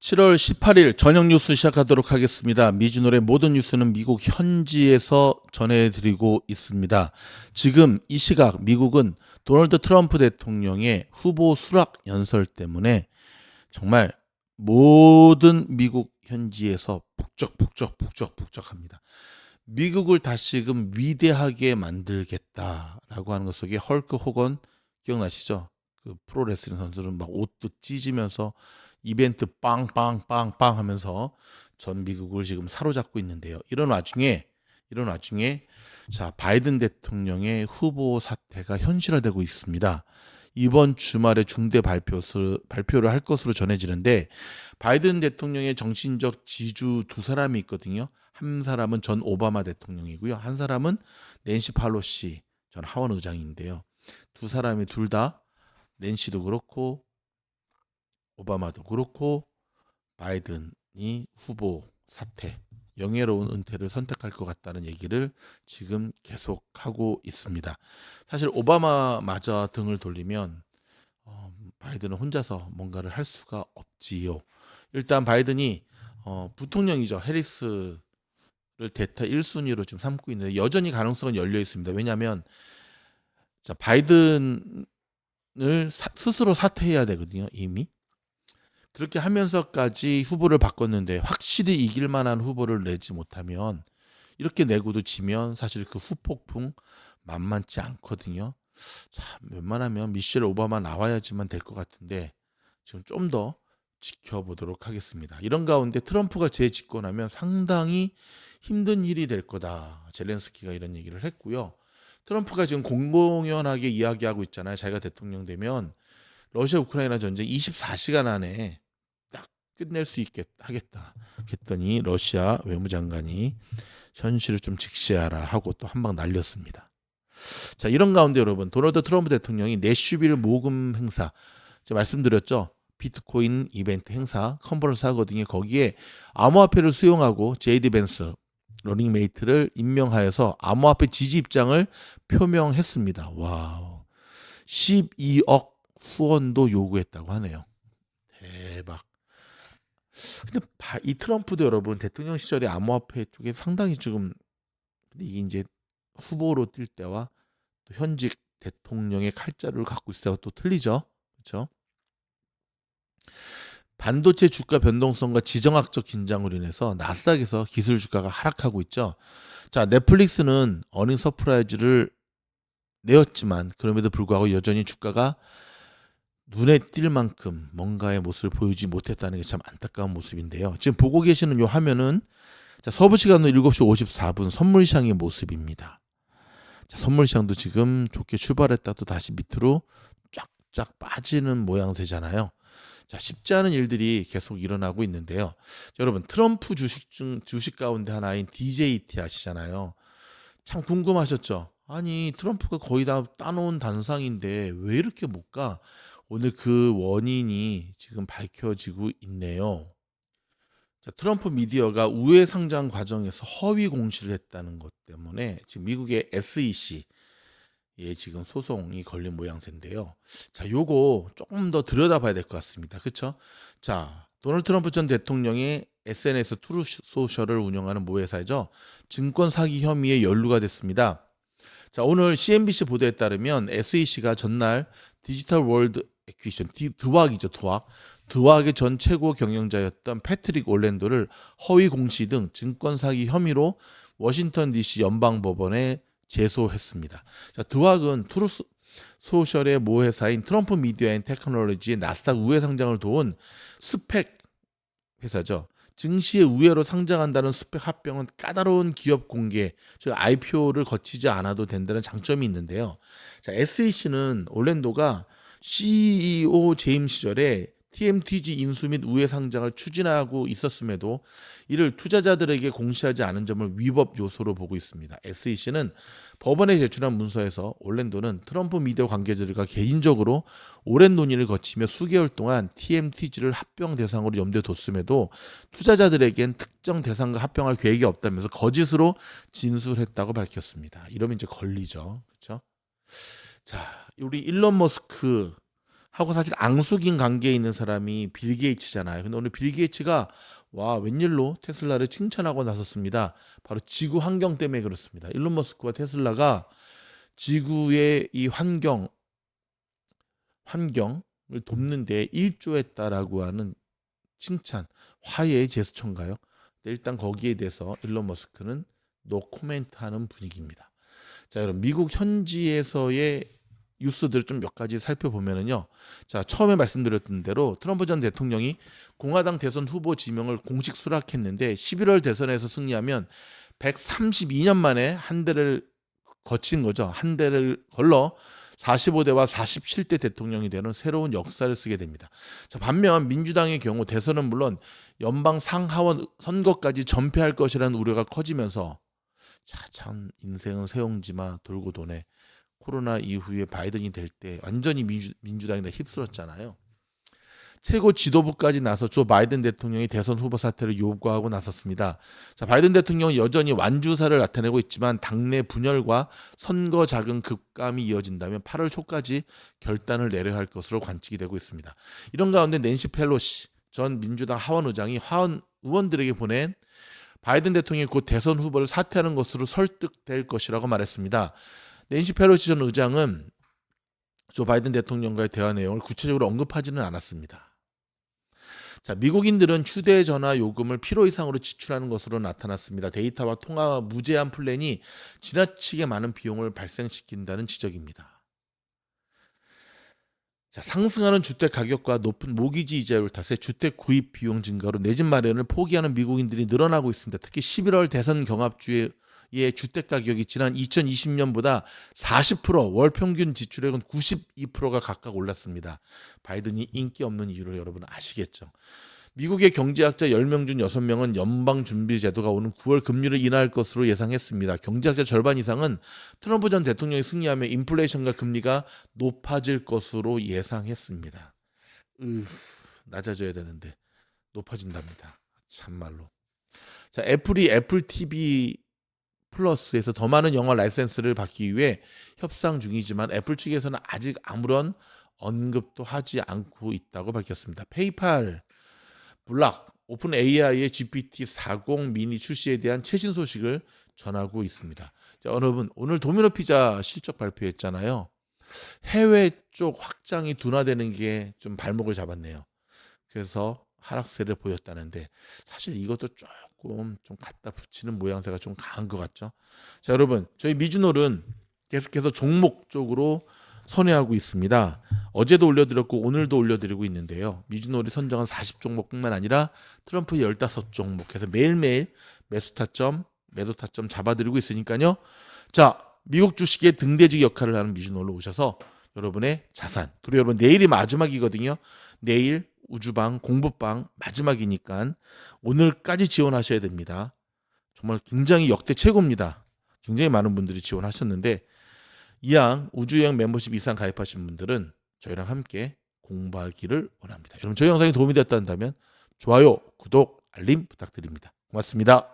7월 18일 저녁 뉴스 시작하도록 하겠습니다. 미주노래 모든 뉴스는 미국 현지에서 전해드리고 있습니다. 지금 이 시각 미국은 도널드 트럼프 대통령의 후보 수락 연설 때문에 정말 모든 미국 현지에서 북적북적합니다. 미국을 다시금 위대하게 만들겠다라고 하는 것 속에 헐크 호건 기억나시죠? 그 프로레슬링 선수는 막 옷도 찢으면서 이벤트 빵빵빵빵 하면서 전 미국을 지금 사로잡고 있는데요. 이런 와중에 자, 바이든 대통령의 후보 사태가 현실화되고 있습니다. 이번 주말에 중대 발표를 할 것으로 전해지는데, 바이든 대통령의 정신적 지주 두 사람이 있거든요. 한 사람은 전 오바마 대통령이고요. 한 사람은 낸시 팔로시 전 하원 의장인데요. 두 사람이 둘 다 낸시도 그렇고 오바마도 그렇고 바이든이 후보 사퇴, 영예로운 은퇴를 선택할 것 같다는 얘기를 지금 계속하고 있습니다. 사실 오바마마저 등을 돌리면 바이든은 혼자서 뭔가를 할 수가 없지요. 일단 바이든이 부통령이죠. 해리스를 대타 1순위로 지금 삼고 있는데 여전히 가능성은 열려 있습니다. 왜냐하면 자, 바이든을 스스로 사퇴해야 되거든요. 이미. 그렇게 하면서까지 후보를 바꿨는데 확실히 이길 만한 후보를 내지 못하면, 이렇게 내고도 지면 사실 그 후폭풍 만만치 않거든요. 참 웬만하면 미셸 오바마 나와야지만 될 것 같은데 지금 좀 더 지켜보도록 하겠습니다. 이런 가운데 트럼프가 재집권하면 상당히 힘든 일이 될 거다. 젤렌스키가 이런 얘기를 했고요. 트럼프가 지금 공공연하게 이야기하고 있잖아요. 자기가 대통령 되면 러시아 우크라이나 전쟁 24시간 안에 딱 끝낼 수 하겠다. 그랬더니 러시아 외무장관이 현실을 좀 직시하라 하고 또 한 방 날렸습니다. 자, 이런 가운데 여러분, 도널드 트럼프 대통령이 내슈빌 모금 행사, 제가 말씀드렸죠. 비트코인 이벤트 행사 컨퍼런스 하거든요. 거기에 암호화폐를 수용하고 제이디 벤스 러닝메이트를 임명하여서 암호화폐 지지 입장을 표명했습니다. 와우. 12억 후원도 요구했다고 하네요. 대박. 근데 이 트럼프도 여러분 대통령 시절에 암호화폐 쪽에 상당히 지금, 근데 이게 이제 후보로 뛸 때와 또 현직 대통령의 칼자루를 갖고 있을 때와 또 틀리죠. 그렇죠? 반도체 주가 변동성과 지정학적 긴장으로 인해서 나스닥에서 기술 주가가 하락하고 있죠. 자, 넷플릭스는 어닝 서프라이즈를 내었지만 그럼에도 불구하고 여전히 주가가 눈에 띌 만큼 뭔가의 모습을 보이지 못했다는 게 참 안타까운 모습인데요. 지금 보고 계시는 이 화면은 자, 서부 시간으로 7시 54분 선물시장의 모습입니다. 자, 선물시장도 지금 좋게 출발했다 또 다시 밑으로 쫙쫙 빠지는 모양새잖아요. 자, 쉽지 않은 일들이 계속 일어나고 있는데요. 자, 여러분, 트럼프 주식 가운데 하나인 DJT 아시잖아요. 참 궁금하셨죠? 아니, 트럼프가 거의 다 따놓은 단상인데 왜 이렇게 못 가? 오늘 그 원인이 지금 밝혀지고 있네요. 자, 트럼프 미디어가 우회 상장 과정에서 허위 공시를 했다는 것 때문에 지금 미국의 SEC 예, 지금 소송이 걸린 모양새인데요. 자, 요거 조금 더 들여다봐야 될 것 같습니다. 그렇죠? 자, 도널드 트럼프 전 대통령의 SNS 트루스 소셜을 운영하는 모회사죠. 증권 사기 혐의에 연루가 됐습니다. 자, 오늘 CNBC 보도에 따르면 SEC가 전날 디지털 월드 에퀴션 드왁이죠, 드왁의 전 최고 경영자였던 패트릭 올랜도를 허위 공시 등 증권 사기 혐의로 워싱턴 DC 연방법원에 제소했습니다. 자, 드왁은 트루스 소셜의 모회사인 트럼프 미디어 앤 테크놀로지의 나스닥 우회 상장을 도운 스펙 회사죠. 증시에 우회로 상장한다는 스펙 합병은 까다로운 기업 공개, 즉 IPO를 거치지 않아도 된다는 장점이 있는데요. 자, SEC는 올랜도가 CEO 재임 시절에 TMTG 인수 및 우회 상장을 추진하고 있었음에도 이를 투자자들에게 공시하지 않은 점을 위법 요소로 보고 있습니다. SEC는 법원에 제출한 문서에서 올랜도는 트럼프 미디어 관계자들과 개인적으로 오랜 논의를 거치며 수개월 동안 TMTG를 합병 대상으로 염두에 뒀음에도 투자자들에겐 특정 대상과 합병할 계획이 없다면서 거짓으로 진술했다고 밝혔습니다. 이러면 이제 걸리죠. 그렇죠? 자, 우리 일론 머스크 하고 사실 앙숙인 관계에 있는 사람이 빌 게이츠잖아요. 근데 오늘 빌 게이츠가 와 웬일로 테슬라를 칭찬하고 나섰습니다. 바로 지구 환경 때문에 그렇습니다. 일론 머스크와 테슬라가 지구의 이 환경을 돕는 데 일조했다라고 하는 칭찬, 화해의 제스처인가요? 근데 일단 거기에 대해서 일론 머스크는 노 코멘트 하는 분위기입니다. 자, 그럼 미국 현지에서의 뉴스들을 좀 몇 가지 살펴보면은요. 자, 처음에 말씀드렸던 대로 트럼프 전 대통령이 공화당 대선 후보 지명을 공식 수락했는데 11월 대선에서 승리하면 132년 만에 한 대를 거친 거죠. 한 대를 걸러 45대와 47대 대통령이 되는 새로운 역사를 쓰게 됩니다. 자, 반면 민주당의 경우 대선은 물론 연방 상하원 선거까지 전패할 것이라는 우려가 커지면서 자, 참 인생은 세옹지마 돌고 도네. 코로나 이후에 바이든이 될 때 완전히 민주당이 다 휩쓸었잖아요. 최고 지도부까지 나서 조 바이든 대통령이 대선 후보 사퇴를 요구하고 나섰습니다. 자, 바이든 대통령은 여전히 완주사를 나타내고 있지만 당내 분열과 선거 자금 급감이 이어진다면 8월 초까지 결단을 내려야 할 것으로 관측이 되고 있습니다. 이런 가운데 낸시 펠로시 전 민주당 하원 의장이 하원 의원들에게 보낸 바이든 대통령이 곧 대선 후보를 사퇴하는 것으로 설득될 것이라고 말했습니다. 낸시 펠로시 전 의장은 조 바이든 대통령과의 대화 내용을 구체적으로 언급하지는 않았습니다. 자, 미국인들은 휴대전화 요금을 필요 이상으로 지출하는 것으로 나타났습니다. 데이터와 통화 무제한 플랜이 지나치게 많은 비용을 발생시킨다는 지적입니다. 자, 상승하는 주택 가격과 높은 모기지 이자율 탓에 주택 구입 비용 증가로 내 집 마련을 포기하는 미국인들이 늘어나고 있습니다. 특히 11월 대선 경합주의 주택 가격이 지난 2020년보다 40%월 평균 지출액은 92%가 각각 올랐습니다. 바이든이 인기 없는 이유를 여러분 아시겠죠? 미국의 경제학자 10명 중 6명은 연방준비제도가 오는 9월 금리를 인하할 것으로 예상했습니다. 경제학자 절반 이상은 트럼프 전 대통령이 승리하면 인플레이션과 금리가 높아질 것으로 예상했습니다. 낮아져야 되는데 높아진답니다. 참말로. 자, 애플이 애플 TV 플러스에서 더 많은 영화 라이센스를 받기 위해 협상 중이지만 애플 측에서는 아직 아무런 언급도 하지 않고 있다고 밝혔습니다. 페이팔, 블락, 오픈 AI의 GPT-40 미니 출시에 대한 최신 소식을 전하고 있습니다. 자, 여러분 오늘 도미노 피자 실적 발표했잖아요. 해외 쪽 확장이 둔화되는 게 좀 발목을 잡았네요. 그래서 하락세를 보였다는데 사실 이것도 조금 좀 갖다 붙이는 모양새가 좀 강한 것 같죠. 자, 여러분 저희 미주놀은 계속해서 종목 쪽으로 선회하고 있습니다. 어제도 올려드렸고 오늘도 올려드리고 있는데요. 미주놀이 선정한 40종목뿐만 아니라 트럼프 15종목 해서 매일매일 매수 타점, 매도 타점 잡아드리고 있으니까요. 자, 미국 주식의 등대지 역할을 하는 미주놀로 오셔서 여러분의 자산, 그리고 여러분 내일이 마지막이거든요. 내일 우주방 공부방 마지막이니까 오늘까지 지원하셔야 됩니다. 정말 굉장히 역대 최고입니다. 굉장히 많은 분들이 지원하셨는데 이왕 우주여행 멤버십 이상 가입하신 분들은 저희랑 함께 공부하기를 원합니다. 여러분 저희 영상이 도움이 됐다면 좋아요, 구독, 알림 부탁드립니다. 고맙습니다.